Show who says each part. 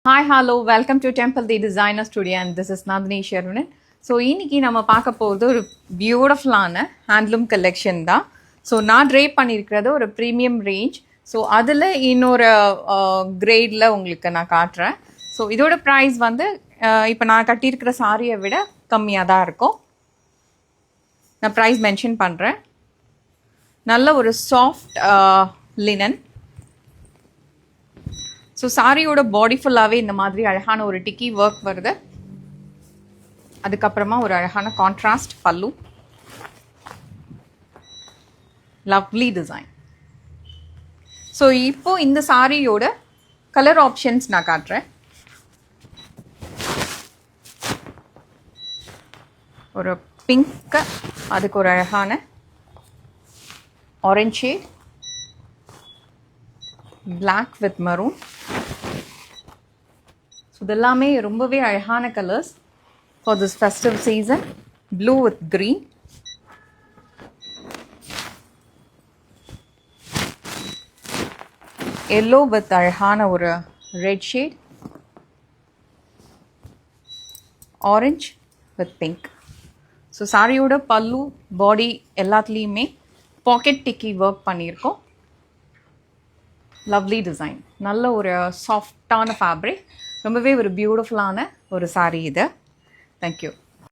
Speaker 1: Hi, hello, welcome to Temple the Designer Studio and this is Nandini Sharunan. So இன்றைக்கி நம்ம பார்க்க போகிறது ஒரு பியூட்டிஃபுல்லான ஹேண்ட்லூம் கலெக்ஷன் தான். ஸோ நான் ட்ரேப் பண்ணியிருக்கிறது ஒரு ப்ரீமியம் ரேஞ்ச். ஸோ அதில் இன்னொரு கிரேடில் உங்களுக்கு நான் காட்டுறேன். ஸோ இதோட ப்ரைஸ் வந்து இப்போ நான் கட்டியிருக்கிற சாரியை விட கம்மியாக தான் இருக்கும். நான் ப்ரைஸ் மென்ஷன் பண்ணுறேன். நல்ல ஒரு சாஃப்ட் லினன். ஸோ சாரியோட பாடி ஃபுல்லாகவே இந்த மாதிரி அழகான ஒரு டிக்கி ஒர்க் வருது. அதுக்கப்புறமா ஒரு அழகான கான்ட்ராஸ்ட் பல்லு, லவ்லி டிசைன். ஸோ இப்போது இந்த சாரியோட கலர் ஆப்ஷன்ஸ் நான் காட்டுறேன். ஒரு பிங்க்கு, அதுக்கு ஒரு அழகான orange shade, black with maroon. So இதெல்லாமே ரொம்பவே அழகான colours for this festive season. Blue with green, yellow with அழகான ஒரு red shade, orange with pink. So சாரியோட பல்லு, பாடி எல்லாத்துலேயுமே பாக்கெட் டிக்கி ஒர்க் பண்ணியிருக்கோம். லவ்லி டிசைன், நல்ல ஒரு சாஃப்டான ஃபேப்ரிக், ரொம்பவே ஒரு பியூட்டிஃபுல்லான ஒரு சாரீ இது. தேங்க்யூ.